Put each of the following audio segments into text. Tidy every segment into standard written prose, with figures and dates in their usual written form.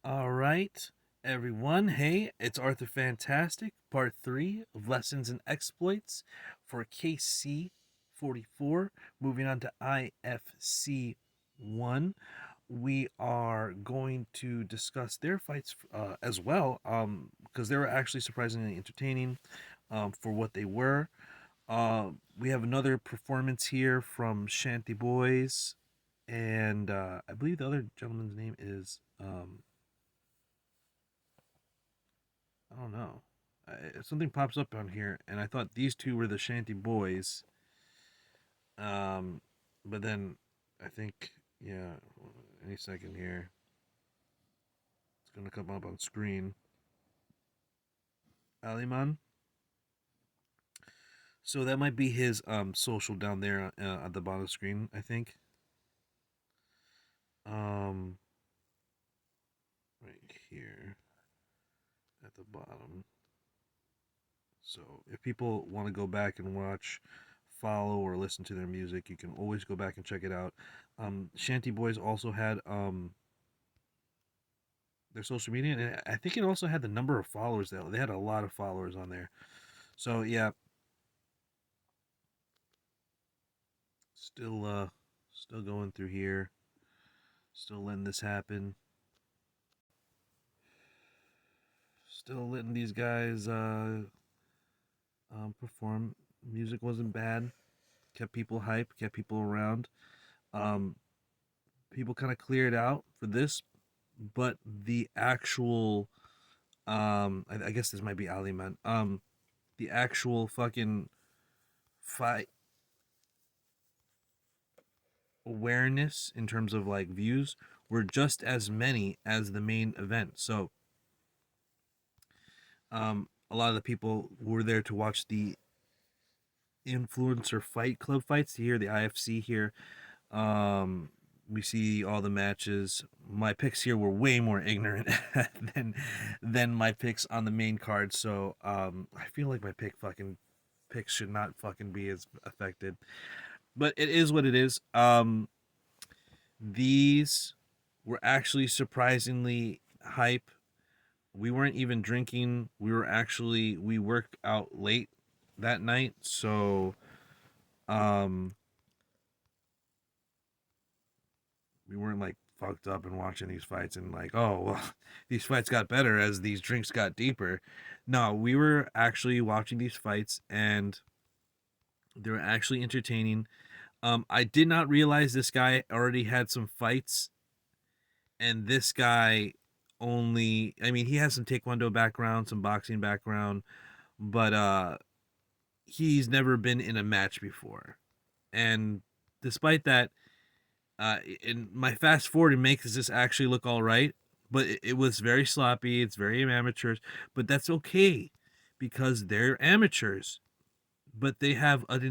All right, everyone. Hey, it's Arthur Fantastic, part 3 of Lessons and Exploits for KC 44. Moving on to IFC 1. We are going to discuss their fights as well, because they were actually surprisingly entertaining for what they were. We have another performance here from Shanty Boys, and I believe the other gentleman's name is. I don't know. Something pops up on here, and I thought these two were the Shanty Boys. Um, but then I think, yeah, any second here, it's gonna come up on screen. Aliman. So that might be his social down there at the bottom screen, I think. Um, right here at the bottom. So if people want to go back and watch, follow, or listen to their music, you can always go back and check it out. Shanty Boys also had their social media, and I think it also had the number of followers. They had a lot of followers on there. So yeah, still still going through here, still letting this happen, still letting these guys perform. Music wasn't bad, kept people hype, kept people around. Um, People kind of cleared out for this, but the actual I guess this might be Ali Man. The actual fucking fight awareness in terms of like views were just as many as the main event. So a lot of the people were there to watch the influencer fight club fights here, the IFC here. Um, we see all the matches. My picks here were way more ignorant than my picks on the main card. So I feel like my picks should not fucking be as affected. But it is what it is. These were actually surprisingly hype. We weren't even drinking. We worked out late that night, so um we weren't like fucked up and watching these fights and like, oh well, these fights got better as these drinks got deeper. No, we were actually watching these fights and they were actually entertaining. I did not realize this guy already had some fights, and this guy only, I mean, he has some taekwondo background, some boxing background, but he's never been in a match before. And despite that, in my fast forward, it makes this actually look all right, but it was very sloppy. It's very amateurish, but that's okay because they're amateurs. But they have a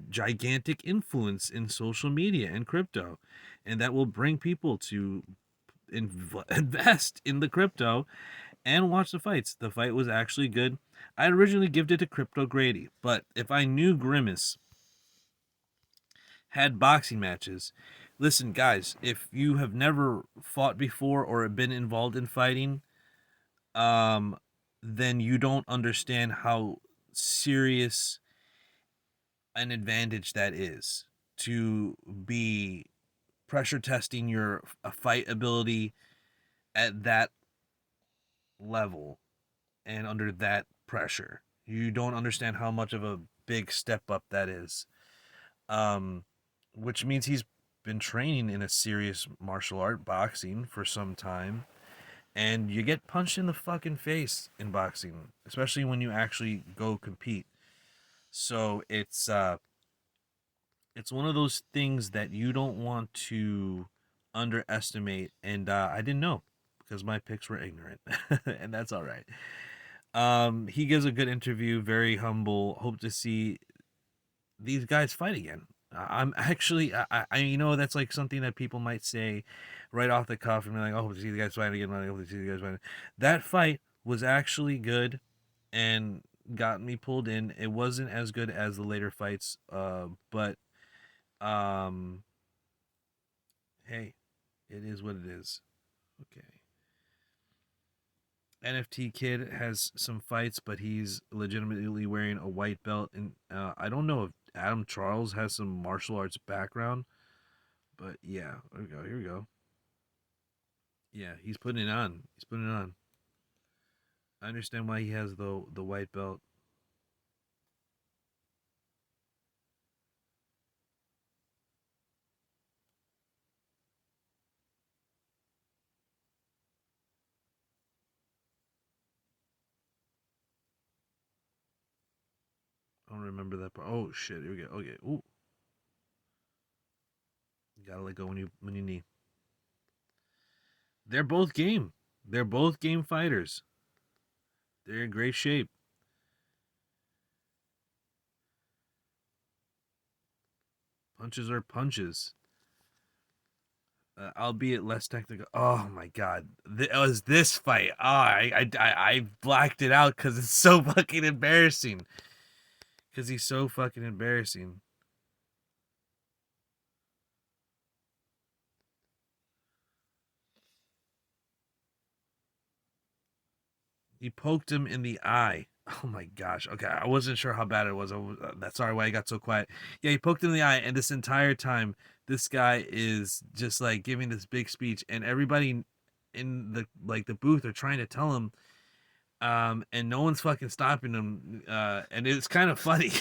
gigantic influence in social media and crypto, and that will bring people to invest in the crypto and watch the fights. The fight was actually good. I originally gifted it to Crypto Grady, but if I knew Grimace had boxing matches, listen, guys, if you have never fought before or have been involved in fighting, um, then you don't understand how serious an advantage that is to be pressure testing your fight ability at that level and under that pressure. You don't understand how much of a big step up that is. Um, which means he's been training in a serious martial art, boxing, for some time. And you get punched in the fucking face in boxing, especially when you actually go compete. So it's one of those things that you don't want to underestimate. And I didn't know because my picks were ignorant, and that's all right. He gives a good interview, very humble. Hope to see these guys fight again. I'm actually, you know, that's like something that people might say right off the cuff and be like, "Oh, hope to see the guys fight again." I hope to see the guys fight. That fight was actually good and got me pulled in. It wasn't as good as the later fights, but um, hey, it is what it is. Okay. NFT Kid has some fights, but he's legitimately wearing a white belt. And I don't know if Adam Charles has some martial arts background, but yeah, there we go. Here we go. Yeah, he's putting it on. He's putting it on. I understand why he has the white belt. I don't remember that part. Oh shit! Here we go. Okay. Ooh, you gotta let go when you knee. They're both game. They're both game fighters. They're in great shape. Punches are punches. Albeit less technical. Oh my god, it was this fight. Oh, I blacked it out because it's so fucking embarrassing. Because he's so fucking embarrassing. He poked him in the eye. Oh my gosh. Okay, I wasn't sure how bad it was. That's sorry why I got so quiet. Yeah, he poked him in the eye, and this entire time, this guy is just like giving this big speech, and everybody in the booth are trying to tell him, and no one's fucking stopping him. And it's kind of funny.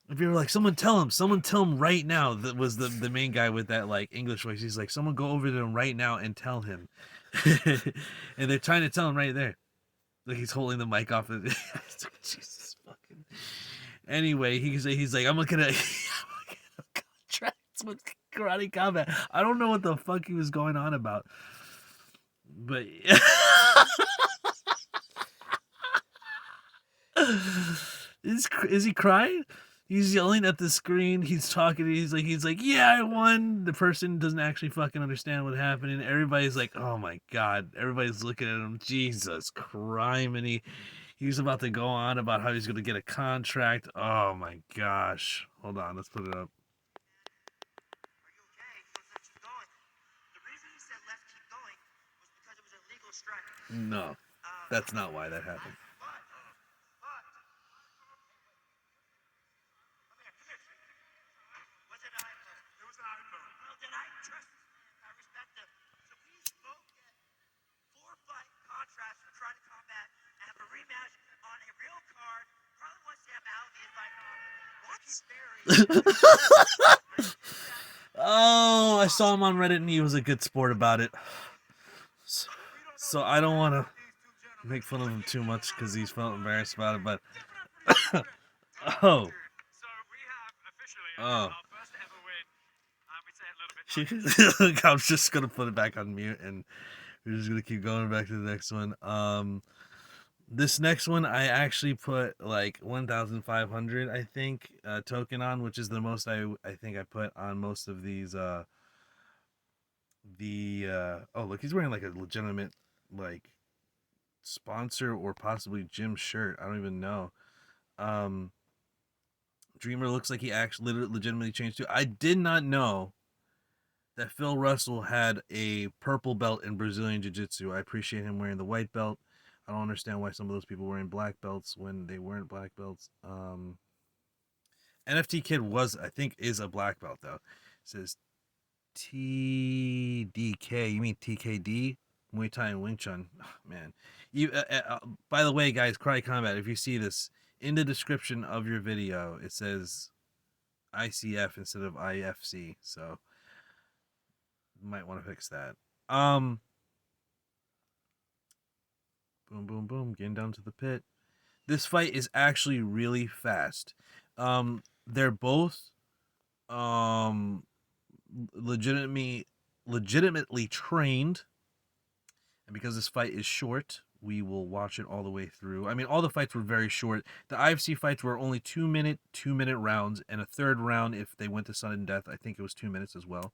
If you were like, someone tell him right now. That was the main guy with that like English voice. He's like, someone go over to him right now and tell him. And they're trying to tell him right there. Like he's holding the mic off. Jesus fucking. Anyway, he's like, I'm looking at contracts with Karate Combat. I don't know what the fuck he was going on about, but is he crying? He's yelling at the screen. He's talking. He's like, yeah, I won. The person doesn't actually fucking understand what happened, and everybody's like, oh my god. Everybody's looking at him. Jesus Christ, and he was about to go on about how he's gonna get a contract. Oh my gosh. Hold on, let's put it up. No, that's not why that happened. Oh, I saw him on Reddit and he was a good sport about it. So I don't want to make fun of him too much because he's felt embarrassed about it. But oh, oh, I'm just gonna put it back on mute and we're just gonna keep going back to the next one. This next one I actually put like 1,500 I think token on, which is the most I think I put on most of these oh look, he's wearing like a legitimate like sponsor or possibly gym shirt. I don't even know. Um Dreamer looks like he actually legitimately changed too. I did not know that Phil Russell had a purple belt in Brazilian Jiu-Jitsu. I appreciate him wearing the white belt. I don't understand why some of those people were wearing black belts when they weren't black belts. NFT Kid was, I think, is a black belt though. It says TDK. You mean TKD? Muay Thai and Wing Chun. Oh, man, you. By the way, guys, Karate Combat. If you see this in the description of your video, it says ICF instead of IFC. So you might want to fix that. Boom, boom, boom. Getting down to the pit. This fight is actually really fast. They're both um legitimately trained, and because this fight is short, we will watch it all the way through. I mean, all the fights were very short. The IFC fights were only 2-minute rounds, and a third round if they went to sudden death. I think it was 2 minutes as well.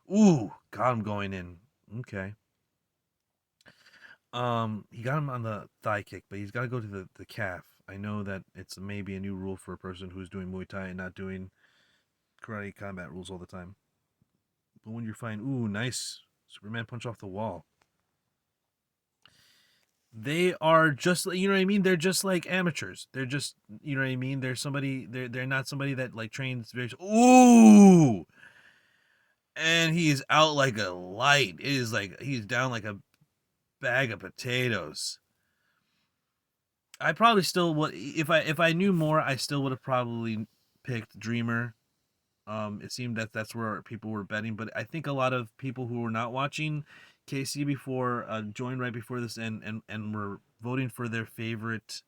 Ooh, got him going in. Okay. He got him on the thigh kick, but he's got to go to the calf. I know that it's maybe a new rule for a person who's doing Muay Thai and not doing Karate Combat rules all the time. But when you're fine, ooh, nice Superman punch off the wall. They are just, you know what I mean. They're just like amateurs. They're just, you know what I mean. They're somebody. They're not somebody that like trains very. Ooh, and he is out like a light. It is like he's down like a bag of potatoes. I probably still would if I knew more. I still would have probably picked Dreamer. It seemed that that's where people were betting, but I think a lot of people who were not watching KC before joined right before this and were voting for their favorite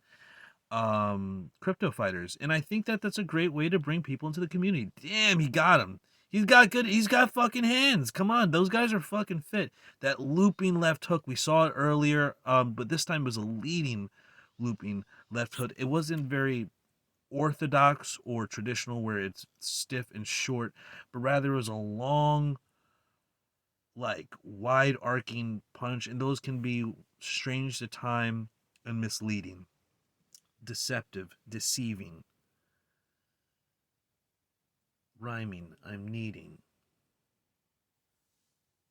crypto fighters, and I think that that's a great way to bring people into the community. Damn, he got him. He's got fucking hands. Come on, those guys are fucking fit. That looping left hook, we saw it earlier, but this time it was a leading looping left hook. It wasn't very orthodox or traditional where it's stiff and short, but rather it was a long, like wide arcing punch, and those can be strange to time and misleading, deceptive, deceiving, rhyming. I'm needing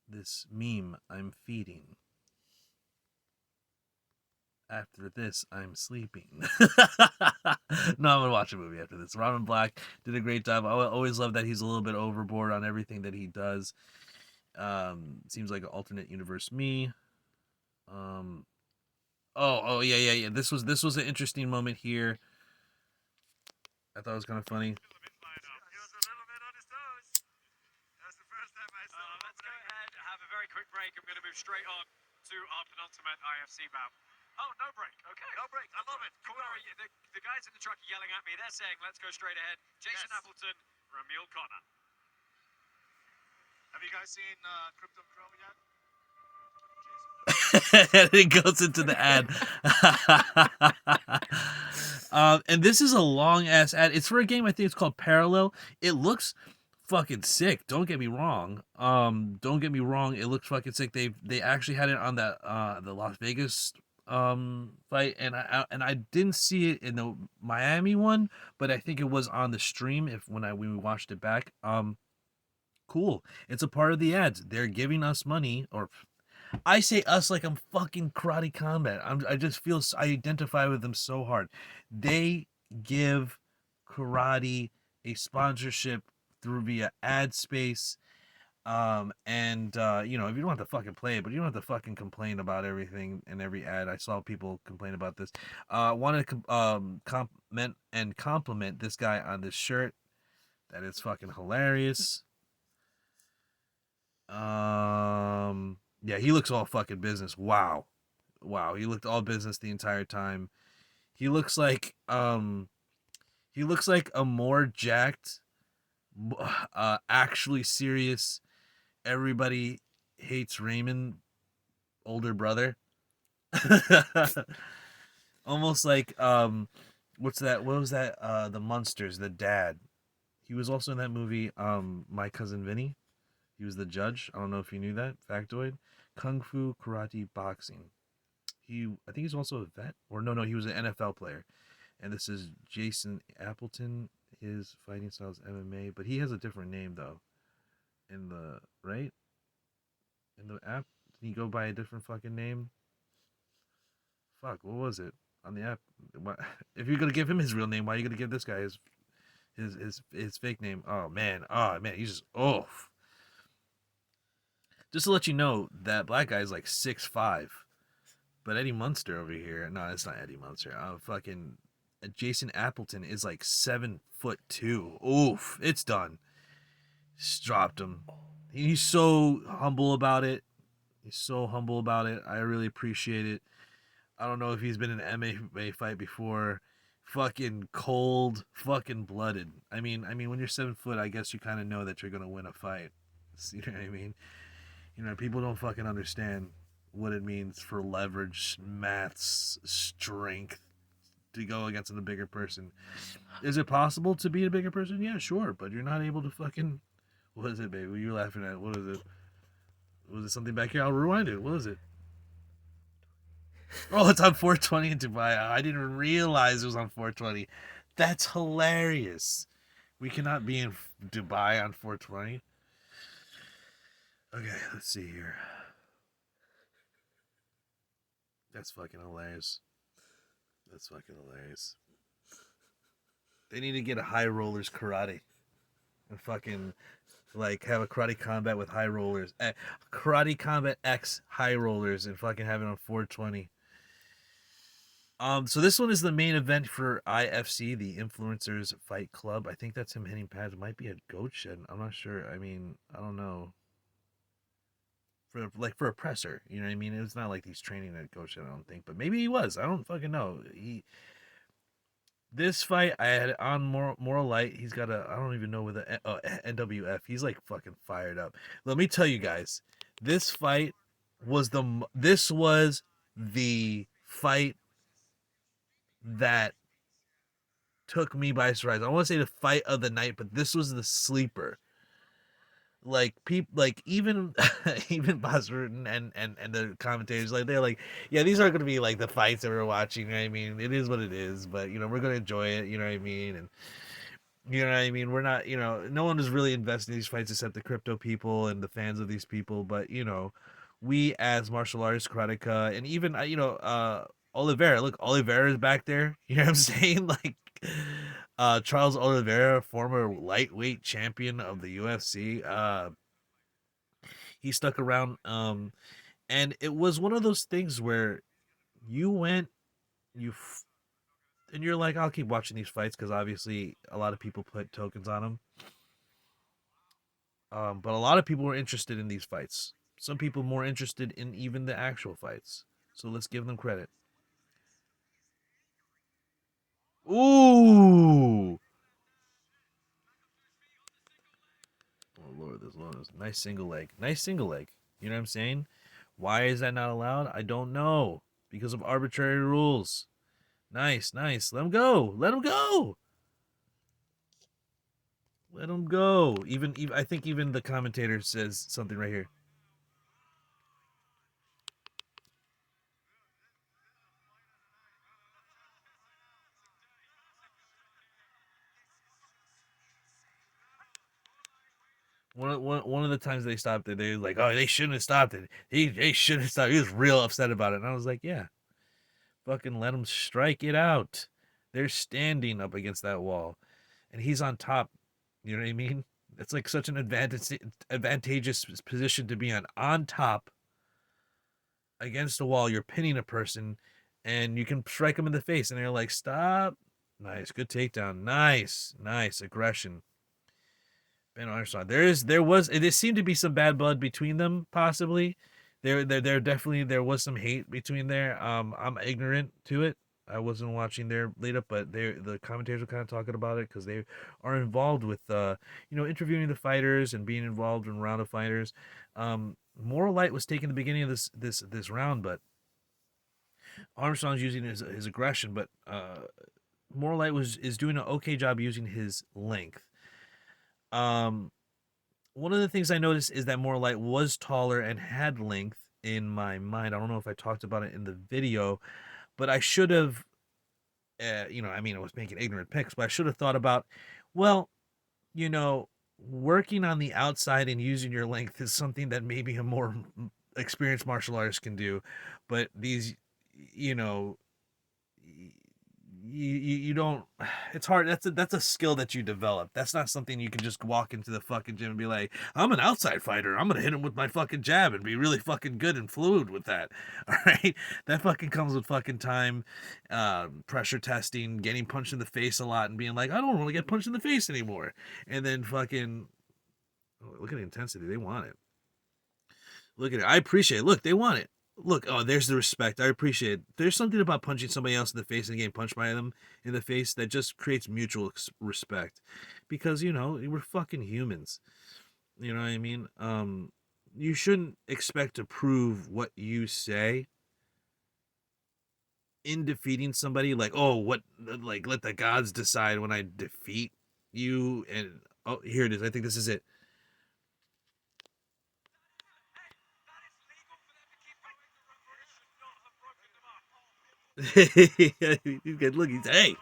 this meme. I'm feeding. After this, I'm sleeping. No, I'm gonna watch a movie after this. Robin Black did a great job. I always love that he's a little bit overboard on everything that he does. Seems like an alternate universe me. Um, oh, yeah. This was an interesting moment here. I thought it was kind of funny. Let's go ahead, have a very quick break. I'm going to move straight on to our penultimate IFC bout. Oh, no break. Okay. No break. I love it. Cool. The guys in the truck are yelling at me. They're saying, let's go straight ahead. Jason Appleton, Ramil Connor. Have you guys seen Crypto Chrome yet? It goes into the ad. And this is a long ass ad. It's for a game. I think it's called Parallel. It looks fucking sick. Don't get me wrong. Don't get me wrong. It looks fucking sick. They actually had it on that the Las Vegas fight, and I didn't see it in the Miami one, but I think it was on the stream if when we watched it back. Cool. It's a part of the ads. They're giving us money, or I say us like I'm fucking Karate Combat. I just feel I identify with them so hard. They give karate a sponsorship through via ad space. And you know, if you don't have to fucking play it, but you don't have to fucking complain about everything in every ad. I saw people complain about this. Wanted to comment and compliment this guy on this shirt. That is fucking hilarious. Yeah, he looks all fucking business. Wow. Wow, he looked all business the entire time. He looks like a more jacked actually serious everybody hates Raymond older brother. Almost like what's that? What was that? The Munsters, the dad. He was also in that movie My Cousin Vinny. He was the judge. I don't know if you knew that factoid. Kung Fu, karate, boxing. I think he's also a vet, or no, he was an NFL player. And this is Jason Appleton. His fighting style is MMA, but he has a different name though. In the right in the app, did he go by a different fucking name? Fuck, what was it on the app? What, if you're gonna give him his real name, why are you gonna give this guy his fake name? Oh man, he's just Just to let you know, that black guy is like 6'5". But Eddie Munster over here, no, it's not Eddie Munster. Fucking Jason Appleton is like 7'2". Oof, it's done. Just dropped him. He's so humble about it. He's so humble about it. I really appreciate it. I don't know if he's been in an MMA fight before. Fucking cold, fucking blooded. I mean, when you're 7 foot, I guess you kind of know that you're gonna win a fight. You know what I mean? You know, people don't fucking understand what it means for leverage, maths, strength to go against a bigger person. Is it possible to beat a bigger person? Yeah, sure, but you're not able to fucking. What is it, baby? What are you laughing at? What is it? Was it something back here? I'll rewind it. What is it? Oh, it's on 420 in Dubai. I didn't realize it was on 420. That's hilarious. We cannot be in Dubai on 420. Okay, let's see here. That's fucking hilarious. That's fucking hilarious. They need to get a high rollers karate and fucking like have a karate combat with high rollers. Karate combat X high rollers and fucking have it on 420. So this one is the main event for IFC, the Influencers Fight Club. I think that's him hitting pads. It might be a goat shed. I'm not sure. I mean, I don't know. For a presser, you know what I mean? It's not like he's training at goat shed. I don't think, but maybe he was. I don't fucking know. This fight I had on more light. He's got a I don't even know with the NWF. He's like fucking fired up. Let me tell you guys, this fight this was the fight that took me by surprise. I want to say the fight of the night, but this was the sleeper. Like people, like even even Boss Rutan and the commentators, like they're like, yeah, these aren't gonna be like the fights that we're watching. You know what I mean? It is what it is, but you know we're gonna enjoy it. You know what I mean? And you know what I mean? We're not, you know, no one is really investing in these fights except the crypto people and the fans of these people. But you know, we as martial artists, karateka, and even Oliveira. Look, Oliveira is back there. You know what I'm saying? Like, Charles Oliveira, former lightweight champion of the UFC. He stuck around. And it was one of those things where you went, and you're like, I'll keep watching these fights because obviously a lot of people put tokens on them. But a lot of people were interested in these fights. Some people more interested in even the actual fights. So let's give them credit. Ooh. Oh Lord, this one is nice single leg. Nice single leg. You know what I'm saying? Why is that not allowed? I don't know. Because of arbitrary rules. Nice, nice. Let him go. Let him go. Let him go. Even I think even the commentator says something right here. One of the times they stopped it, they were like, "Oh, they shouldn't have stopped it. They shouldn't have stopped." He was real upset about it, and I was like, "Yeah, fucking let them strike it out. They're standing up against that wall, and he's on top. You know what I mean? It's like such an advantageous position to be on top against a wall. You're pinning a person, and you can strike them in the face, and they're like, stop. Nice, good takedown. Nice, nice aggression. Ben Armstrong. There seemed to be some bad blood between them, possibly. There definitely there was some hate between there. I'm ignorant to it. I wasn't watching their lead up, but the commentators were kind of talking about it because they are involved with interviewing the fighters and being involved in round of fighters. Moral Light was taking the beginning of this round, but Armstrong's using his aggression, but Moral Light is doing an okay job using his length. Um, One of the things I noticed is that More Light was taller and had length in my mind. I don't know if I talked about it in the video, but I should have, I mean, I was making ignorant picks, but I should have thought about, well, you know, working on the outside and using your length is something that maybe a more experienced martial artist can do, but these, you know, you don't it's hard. That's a skill that you develop. That's not something you can just walk into the fucking gym and be like, I'm an outside fighter, I'm gonna hit him with my fucking jab and be really fucking good and fluid with that. All right, that fucking comes with fucking time, pressure testing, getting punched in the face a lot and being like, I don't want to get punched in the face anymore. And then fucking look at the intensity. They want it. Look at it. I appreciate it. Look, they want it. Look, oh, there's the respect. I appreciate it. There's something about punching somebody else in the face and getting punched by them in the face that just creates mutual respect. Because, we're fucking humans. You know what I mean? You shouldn't expect to prove what you say in defeating somebody. Like, oh, like, let the gods decide when I defeat you. And, oh, here it is. I think this is it. Look, he's hey.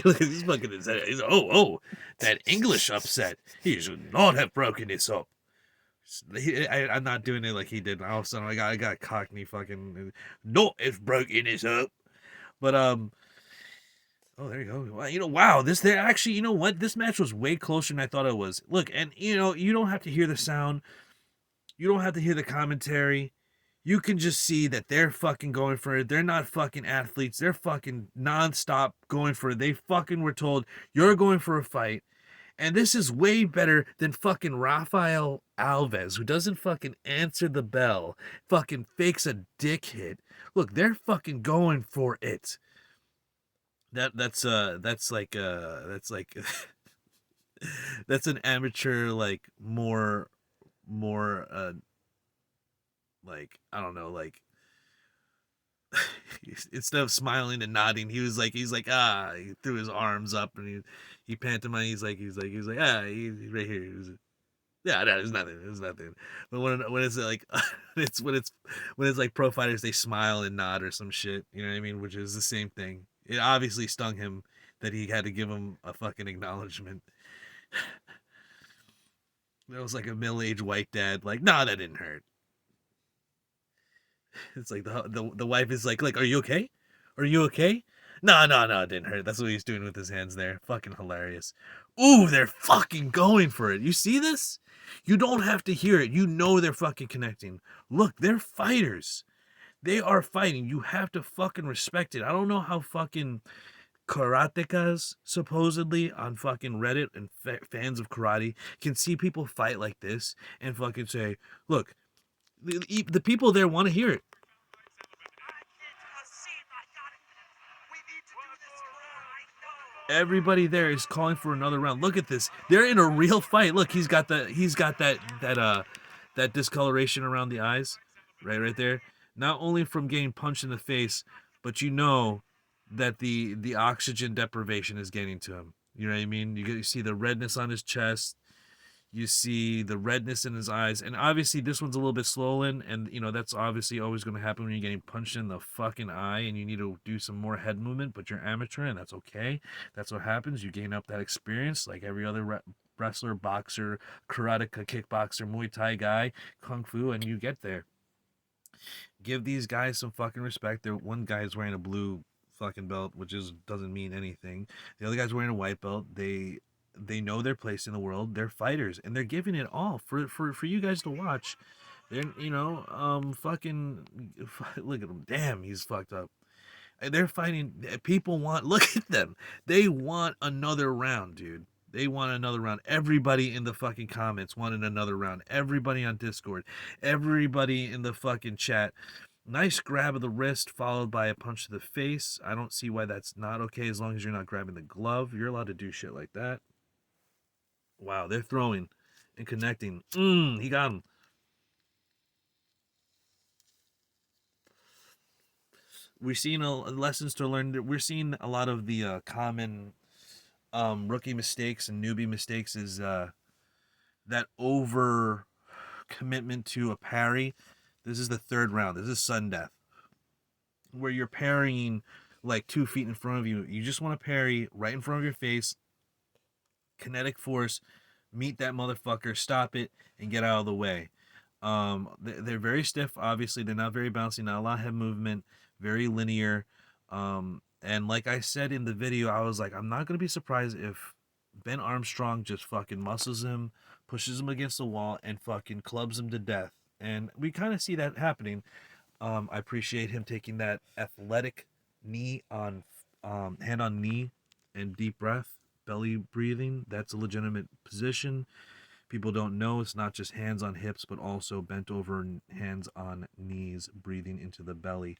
Look at this fucking his head. He's, oh, that English upset. He should not have broken this up. I'm not doing it like he did. All of a sudden, I got Cockney fucking. Not have broken this up. But oh, there you go. Well, wow. There actually, you know what? This match was way closer than I thought it was. Look, and you don't have to hear the sound. You don't have to hear the commentary. You can just see that they're fucking going for it. They're not fucking athletes. They're fucking nonstop going for it. They fucking were told, you're going for a fight. And this is way better than fucking Rafael Alves, who doesn't fucking answer the bell, fucking fakes a dick hit. Look, they're fucking going for it. That's like that's an amateur, like more like, I don't know, like instead of smiling and nodding, he's like he threw his arms up and he pantomime. He's like he's he's right here. Yeah, no, it's nothing. It's nothing. But when it's like when it's like pro fighters, they smile and nod or some shit. You know what I mean? Which is the same thing. It obviously stung him that he had to give him a fucking acknowledgement. That was like a middle-aged white dad. Like, nah, that didn't hurt. It's like the wife is like, are you okay? Are you okay? No, it didn't hurt. That's what he's doing with his hands there. Fucking hilarious. Ooh, they're fucking going for it. You see this? You don't have to hear it. You know they're fucking connecting. Look, they're fighters. They are fighting. You have to fucking respect it. I don't know how fucking karatekas, supposedly, on fucking Reddit and fans of karate can see people fight like this and fucking say, look, the people there want to hear it. Everybody there is calling for another round. Look at this. They're in a real fight. Look, he's got that discoloration around the eyes, right there. Not only from getting punched in the face, but you know that the oxygen deprivation is getting to him. You know what I mean? You see the redness on his chest. You see the redness in his eyes, and obviously this one's a little bit swollen, and that's obviously always going to happen when you're getting punched in the fucking eye and you need to do some more head movement, but you're amateur, and that's okay. That's what happens. You gain up that experience like every other wrestler, boxer, karateka, kickboxer, Muay Thai guy, kung fu, and you get there. Give these guys some fucking respect. One guy is wearing a blue fucking belt, which doesn't mean anything. The other guy's wearing a white belt. They know their place in the world. They're fighters, and they're giving it all for you guys to watch. They're fucking look at him. Damn, he's fucked up. They're fighting. People want. Look at them. They want another round, dude. They want another round. Everybody in the fucking comments wanted another round. Everybody on Discord. Everybody in the fucking chat. Nice grab of the wrist followed by a punch to the face. I don't see why that's not okay as long as you're not grabbing the glove. You're allowed to do shit like that. Wow, they're throwing and connecting. He got him. We're seeing lessons to learn. We're seeing a lot of the common rookie mistakes and newbie mistakes is that over commitment to a parry. This is the third round. This is sudden death, where you're parrying like 2 feet in front of you. You just want to parry right in front of your face. Kinetic force, meet that motherfucker, stop it, and get out of the way. They're very stiff. Obviously, they're not very bouncy. Not a lot of head movement. Very linear. And like I said in the video, I was like, I'm not gonna be surprised if Ben Armstrong just fucking muscles him, pushes him against the wall, and fucking clubs him to death. And we kind of see that happening. I appreciate him taking that athletic knee on hand on knee and deep breath, belly breathing. That's a legitimate position. People don't know it's not just hands on hips, but also bent over hands on knees, breathing into the belly.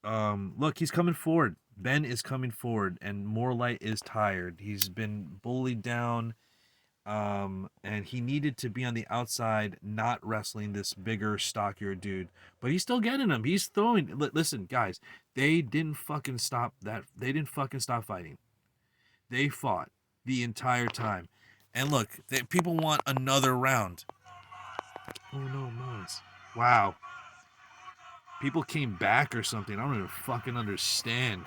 Look, he's coming forward. Ben is coming forward, and Morlight is tired. He's been bullied down, and he needed to be on the outside, not wrestling this bigger, stockier dude. But he's still getting him. He's throwing. Listen, guys, they didn't fucking stop that. They didn't fucking stop fighting. They fought the entire time. And look, people want another round. Oh no, Mons. Wow. People came back or something. I don't even fucking understand.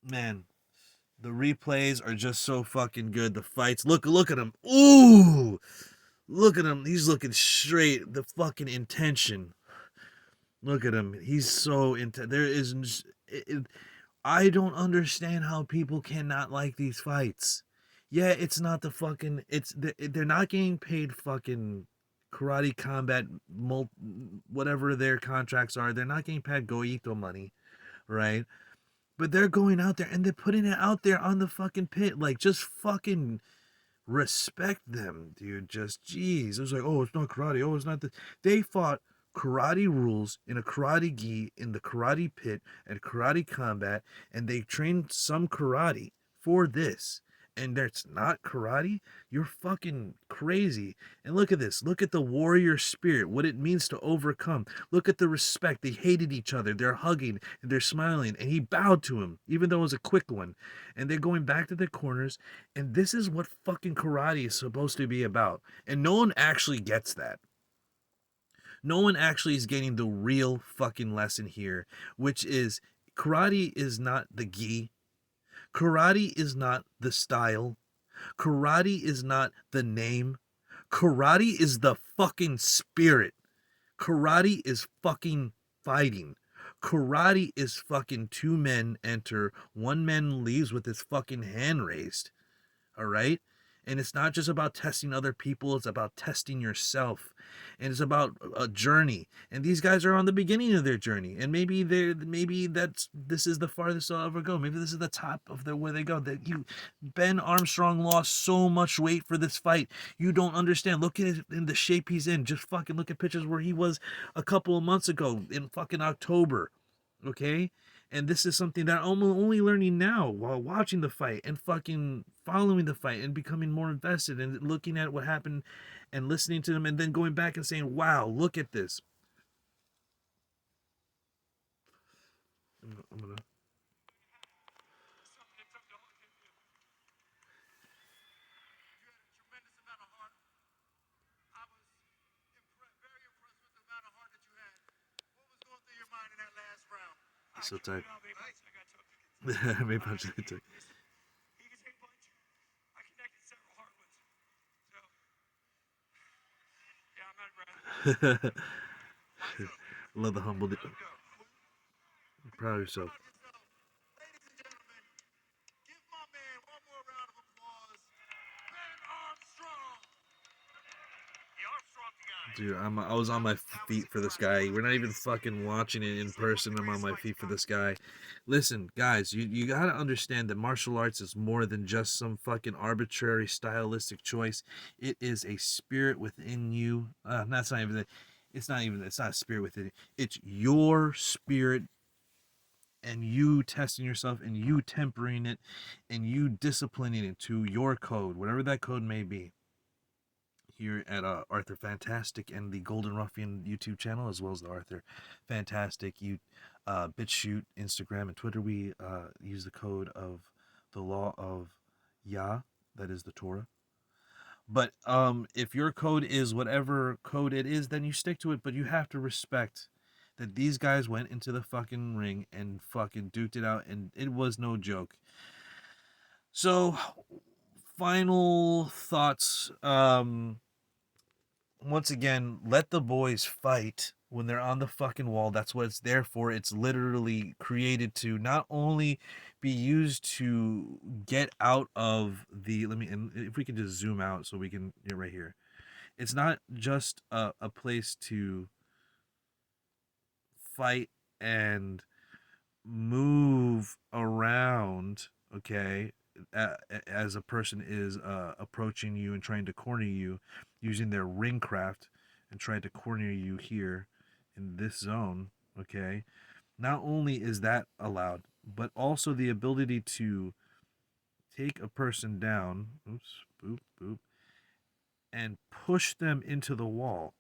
Man, the replays are just so fucking good. The fights, look at him. Ooh, look at him. He's looking straight. The fucking intention. Look at him. He's so into. There is. I don't understand how people cannot like these fights. Yeah, it's not the fucking. They're not getting paid fucking karate combat whatever their contracts are. They're not getting paid goito money, right? But they're going out there and they're putting it out there on the fucking pit. Like, just fucking respect them, dude. Just, jeez. It was like, oh, it's not karate. Oh, it's not the. They fought karate rules in a karate gi in the karate pit at karate combat, and they trained some karate for this. And that's not karate. You're fucking crazy. And look at this. Look at the warrior spirit, what it means to overcome. Look at the respect. They hated each other. They're hugging and they're smiling. And he bowed to him, even though it was a quick one. And they're going back to their corners. And this is what fucking karate is supposed to be about. And no one actually gets that. No one actually is getting the real fucking lesson here, which is karate is not the gi. Karate is not the style. Karate is not the name. Karate is the fucking spirit. Karate is fucking fighting. Karate is fucking two men enter, one man leaves with his fucking hand raised. All right? And it's not just about testing other people, it's about testing yourself. And it's about a journey. And these guys are on the beginning of their journey. And maybe this is the farthest they'll ever go. Maybe this is the top of where they go. Ben Armstrong lost so much weight for this fight. You don't understand. Look at it in the shape he's in. Just fucking look at pictures where he was a couple of months ago in fucking October. Okay? And this is something that I'm only learning now while watching the fight and fucking following the fight and becoming more invested and looking at what happened and listening to them and then going back and saying, wow, look at this. I'm gonna... So tight. Maybe punch it took. Love the humble. Proud of yourself. Dude, I was on my feet for this guy. We're not even fucking watching it in person. I'm on my feet for this guy. Listen, guys, you gotta understand that martial arts is more than just some fucking arbitrary stylistic choice. It is a spirit within you. That's not even. It's not even. It's not a spirit within you. It's your spirit, and you testing yourself, and you tempering it, and you disciplining it to your code, whatever that code may be. Here at Arthur Fantastic and the Golden Ruffian YouTube channel, as well as the Arthur Fantastic BitChute, Instagram, and Twitter. We use the code of the law of Yah, that is the Torah. But if your code is whatever code it is, then you stick to it. But you have to respect that these guys went into the fucking ring and fucking duked it out, and it was no joke. So, final thoughts. Once again, let the boys fight when they're on the fucking wall. That's what it's there for. It's literally created to not only be used to get out of the. Let me, and if we can just zoom out so we can get right here. It's not just a place to fight and move around, okay, as a person is approaching you and trying to corner you using their ring craft and trying to corner you here in this zone, okay. Not only is that allowed, but also the ability to take a person down, oops, boop, boop, and push them into the wall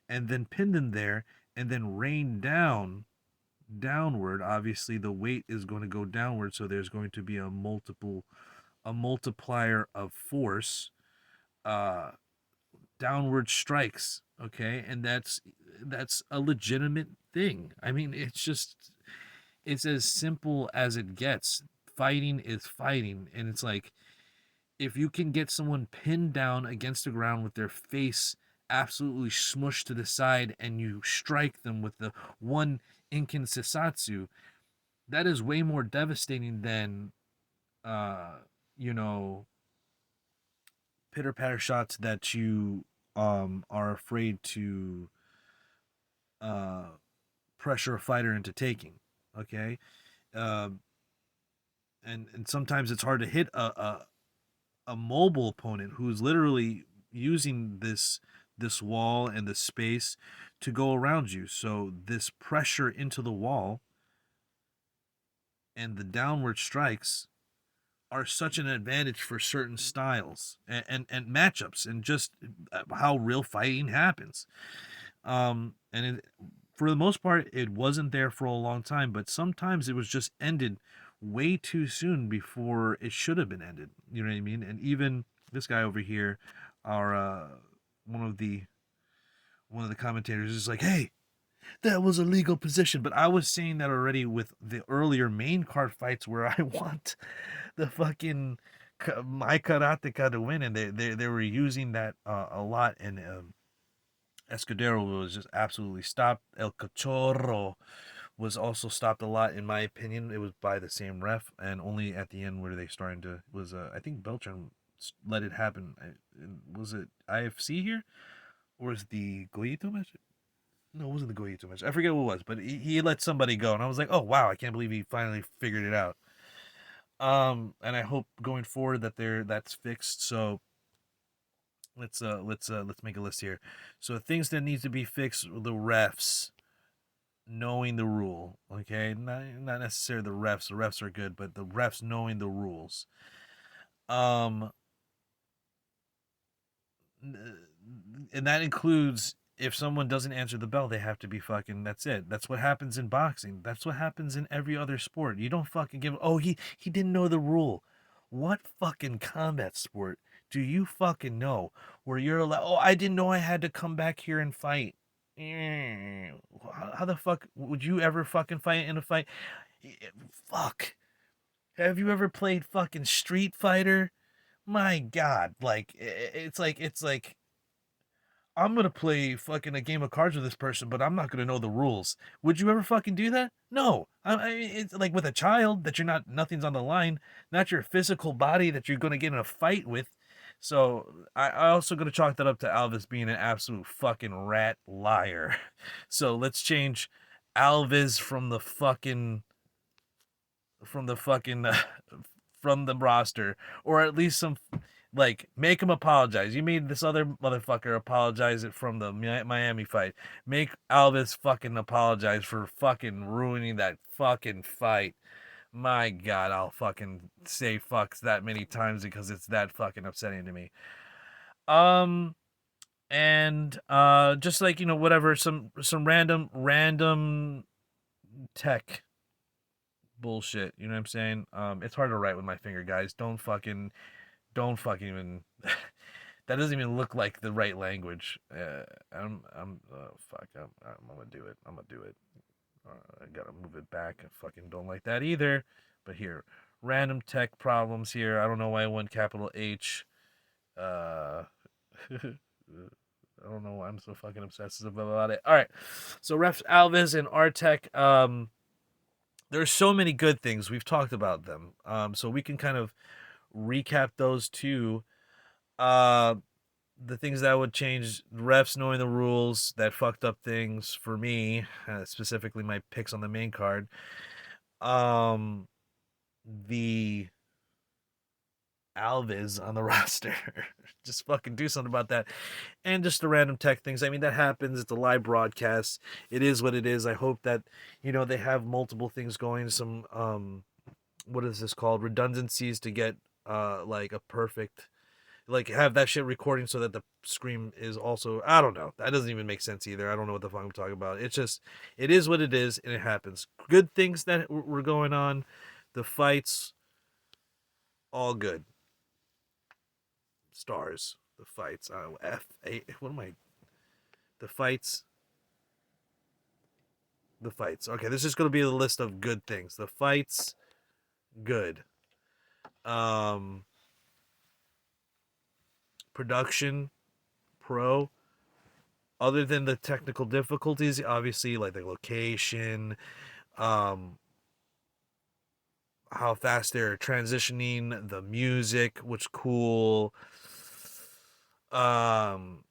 and then pin them there and then rain downward. Obviously the weight is going to go downward, so there's going to be a multiplier of force, downward strikes, okay. And that's a legitimate thing. I mean, it's as simple as it gets. fighting is fighting, and it's like if you can get someone pinned down against the ground with their face absolutely smushed to the side and you strike them with the one inkin sisatsu, that is way more devastating than uh you know pitter patter shots that you are afraid to uh pressure a fighter into taking. Okay. um and sometimes it's hard to hit a mobile opponent who's literally using this wall and this space to go around you. So this pressure into the wall and the downward strikes are such an advantage for certain styles and matchups and just how real fighting happens. And for the most part, it wasn't there for a long time, but sometimes it was just ended way too soon before it should have been ended. You know what I mean? And even this guy over here, our one of the one of the commentators is like, "Hey, that was a legal position." But I was saying that already with the earlier main card fights where I want the fucking my karateka to win, and they were using that a lot, and Escudero was just absolutely stopped. El Cachorro was also stopped a lot, in my opinion. It was by the same ref, and only at the end where they started to was I think Beltran let it happen. Was it IFC here, or was the Goyito match? No, it wasn't the Goyito match. I forget what it was, but he let somebody go, and I was like, oh wow, I can't believe he finally figured it out. And I hope going forward that that's fixed. So let's make a list here. So things that need to be fixed: the refs knowing the rule. Okay, not necessarily the refs. The refs are good, but the refs knowing the rules. Um, and that includes if someone doesn't answer the bell, they have to be fucking. That's it. That's what happens in boxing. That's what happens in every other sport. You don't fucking give. Oh, he didn't know the rule. What fucking combat sport do you fucking know where you're like, oh, I didn't know I had to come back here and fight. How the fuck would you ever fucking fight in a fight? Fuck. Have you ever played fucking Street Fighter? My God, like it's like I'm gonna play fucking a game of cards with this person, but I'm not gonna know the rules. Would you ever fucking do that? No. It's like with a child that you're not, nothing's on the line, not your physical body that you're gonna get in a fight with. So I also gonna chalk that up to Alvis being an absolute fucking rat liar. So let's change Alvis from the fucking from the roster, or at least some like make him apologize. You made this other motherfucker apologize it from the Miami fight. Make Alvis fucking apologize for fucking ruining that fucking fight. My God, I'll fucking say fucks that many times because it's that fucking upsetting to me. Um and just like whatever, some random tech bullshit. You know what I'm saying? It's hard to write with my finger, guys. Don't fucking even. That doesn't even look like the right language. Fuck. I'm gonna do it. I'm gonna do it. I gotta move it back. I fucking don't like that either. But here, random tech problems here. I don't know why I went capital H. Uh, I don't know why I'm so fucking obsessive about it. All right, so refs Alves and Artec. There's so many good things we've talked about them. So we can kind of recap those two. Uh, the things that would change: refs knowing the rules that fucked up things for me, specifically my picks on the main card. Um, the Alves on the roster. Just fucking do something about that. And just the random tech things. I mean, that happens. It's a live broadcast. It is what it is. I hope that, they have multiple things going. Some, what is this called? Redundancies to get, like a perfect, like have that shit recording so that the screen is also, I don't know. That doesn't even make sense either. I don't know what the fuck I'm talking about. It's just, it is what it is and it happens. Good things that were going on. The fights, all good. Stars. The fights. F8. What am I? The fights. The fights. Okay, this is going to be the list of good things. The fights. good. Um, Production pro. Other than the technical difficulties, obviously, like the location, um, how fast they're transitioning, the music was cool. Um,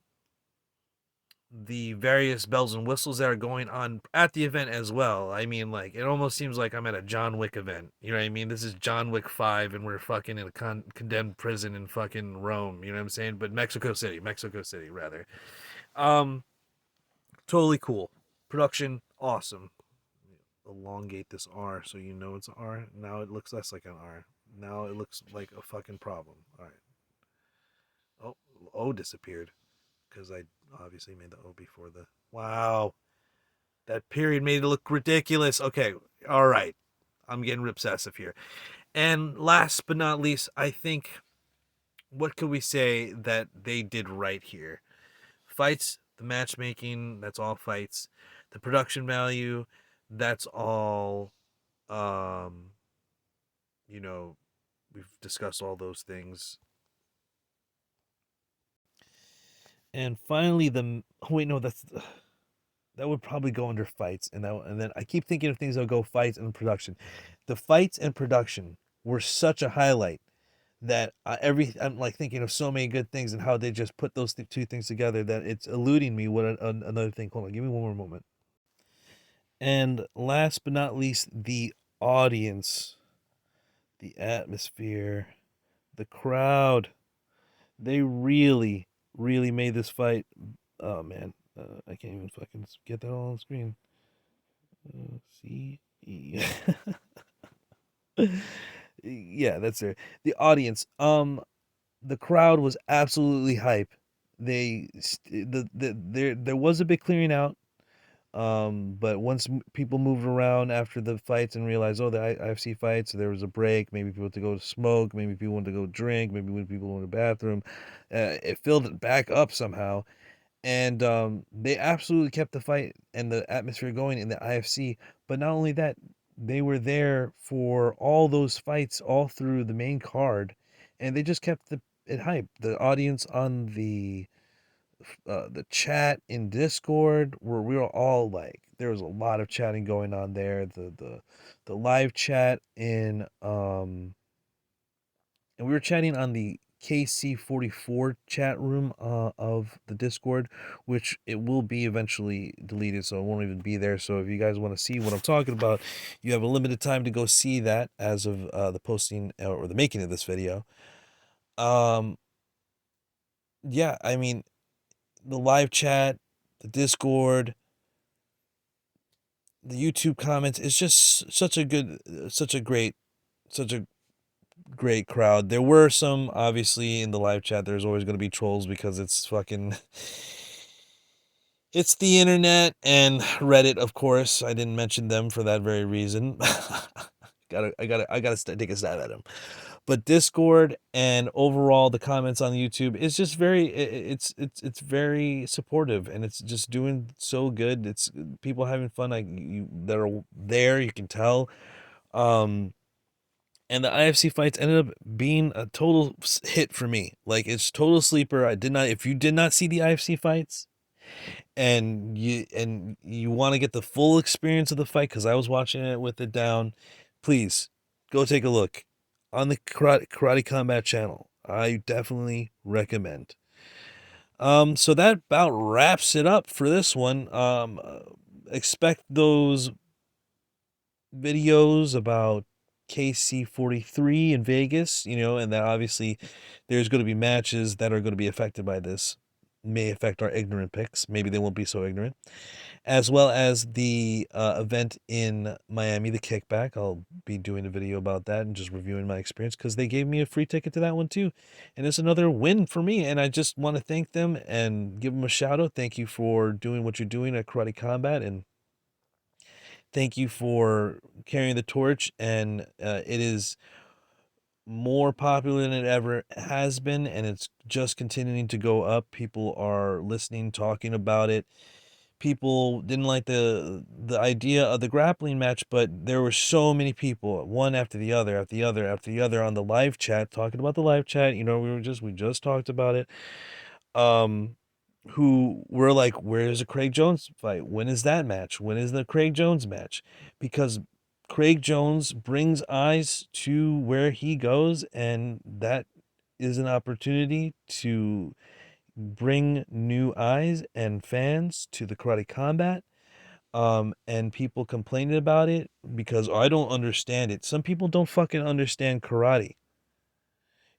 the various bells and whistles that are going on at the event as well. I mean, like, it almost seems like I'm at a John Wick event. You know what I mean? This is John Wick 5, and we're fucking in a condemned prison in fucking Rome. You know what I'm saying? But Mexico City, rather. Um, Totally cool. Production, awesome. Elongate this R so you know it's an R. Now it looks less like an R. Now it looks like a fucking problem. All right. Oh, O disappeared because I obviously made the O before the. Wow. That period made it look ridiculous. Okay. All right. I'm getting obsessive here. And last but not least, I think what could we say that they did right here? Fights, the matchmaking, that's all fights. The production value, that's all um you know, we've discussed all those things. And finally the wait no, that would probably go under fights and then I keep thinking of things that would go fights and production. The fights and production were such a highlight that I'm like thinking of so many good things and how they just put those two things together that it's eluding me what another thing. Hold on, give me one more moment. And last but not least, the audience, the atmosphere, the crowd. They really, really made this fight. Oh man, I can't even fucking get that all on screen. See, yeah, that's it. The audience. The crowd was absolutely hype. There was a bit clearing out. But once people moved around after the fights and realized, oh, the IFC fights, there was a break. Maybe people had to go to smoke. Maybe people wanted to go drink. Maybe when people went to the bathroom, it filled it back up somehow. And they absolutely kept the fight and the atmosphere going in the IFC. But not only that, they were there for all those fights all through the main card, and they just kept it hype. The audience on the chat in Discord where we were all like there was a lot of chatting going on there. The live chat in and we were chatting on the KC44 chat room of the Discord, which it will be eventually deleted, so it won't even be there. So if you guys want to see what I'm talking about, you have a limited time to go see that as of the posting or the making of this video. Um, yeah, I mean, the live chat, the Discord, the YouTube comments. It's just such a great crowd. There were some, obviously, in the live chat. There's always going to be trolls because it's fucking. It's the internet and Reddit, of course. I didn't mention them for that very reason. I gotta take a stab at them. But Discord and overall the comments on YouTube is just very it's very supportive and it's just doing so good. It's people having fun. Like you that are there, you can tell. Um, and the IFC fights ended up being a total hit for me. Like it's total sleeper. I did not. If you did not see the IFC fights and you want to get the full experience of the fight, because I was watching it with it down, please go take a look on the karate combat channel. I definitely recommend. So that about wraps it up for this one. Expect those videos about KC43 in Vegas, and that obviously there's going to be matches that are going to be affected by this, may affect our ignorant picks. Maybe they won't be so ignorant, as well as the event in Miami, the Kickback. I'll be doing a video about that and just reviewing my experience because they gave me a free ticket to that one too. And it's another win for me. And I just want to thank them and give them a shout out. Thank you for doing what you're doing at Karate Combat. And thank you for carrying the torch. And it is more popular than it ever has been. And it's just continuing to go up. People are listening, talking about it. people didn't like the idea of the grappling match, but there were so many people, one after the other, after the other, after the other, on the live chat, talking about the live chat. We just talked about it. Um, who were like, "Where's the Craig Jones fight? When is that match? When is the Craig Jones match?" Because Craig Jones brings eyes to where he goes, and that is an opportunity to bring new eyes and fans to the karate combat. And people complaining about it because, "Oh, I don't understand it." Some people don't fucking understand karate.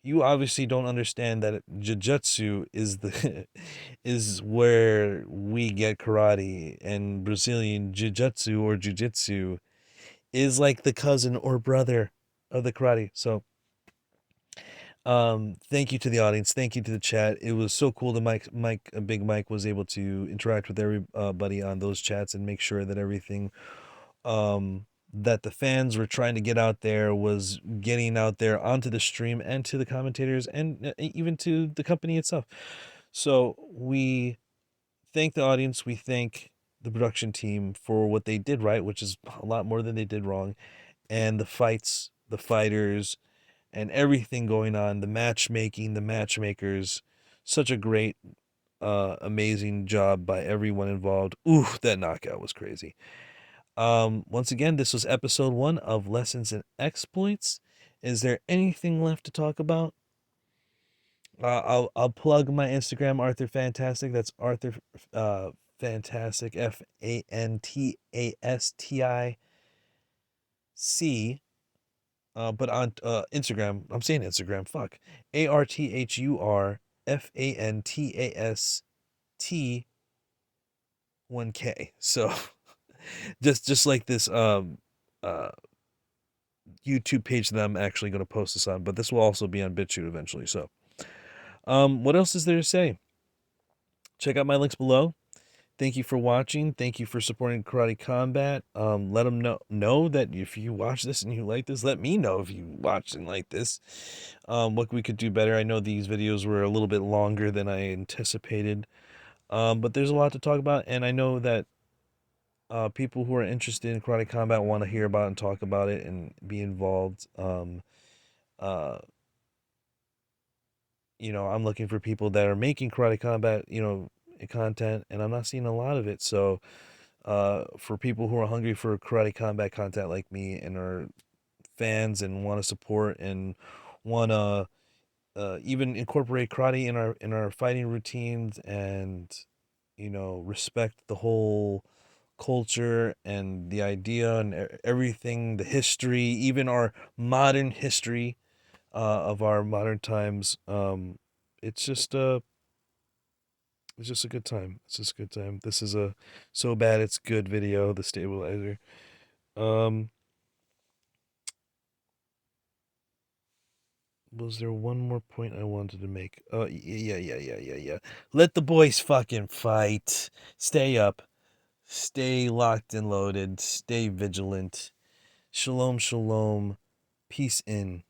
You obviously don't understand that jiu-jitsu is the is where we get karate, and Brazilian jiu-jitsu or jiu-jitsu is like the cousin or brother of the karate. So thank you to the audience. Thank you to the chat. It was so cool that Big Mike was able to interact with everybody on those chats and make sure that everything that the fans were trying to get out there was getting out there onto the stream and to the commentators and even to the company itself. So we thank the audience. We thank the production team for what they did right, which is a lot more than they did wrong, and the fights, the fighters, and everything going on, the matchmaking, the matchmakers. Such a great, amazing job by everyone involved. Ooh, that knockout was crazy. Once again, this was episode 1 of Lessons in Exploits. Is there anything left to talk about? I'll plug my Instagram, Arthur Fantastic. That's Arthur Fantastic, Fantastic. But on Instagram, I'm saying Instagram. Fuck, ArthurFantasT1K. So just like this uh YouTube page that I'm actually going to post this on, but this will also be on BitChute eventually. So what else is there to say? Check out my links below. Thank you for watching. Thank you for supporting Karate Combat. Let them know that if you watch this and you like this, let me know if you watched and like this. What we could do better. I know these videos were a little bit longer than I anticipated, but there's a lot to talk about, and I know that people who are interested in Karate Combat want to hear about and talk about it and be involved. Uh, I'm looking for people that are making Karate Combat, content, and I'm not seeing a lot of it. So, for people who are hungry for Karate Combat content like me and are fans and want to support and want to even incorporate karate in our fighting routines and respect the whole culture and the idea and everything, the history, even our modern history of our modern times. It's just it's just a good time. It's just a good time. This is a so bad it's good video, the stabilizer. Um, was there one more point I wanted to make? Yeah. Let the boys fucking fight. Stay up. Stay locked and loaded. Stay vigilant. Shalom, shalom. Peace in.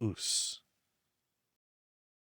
Oos.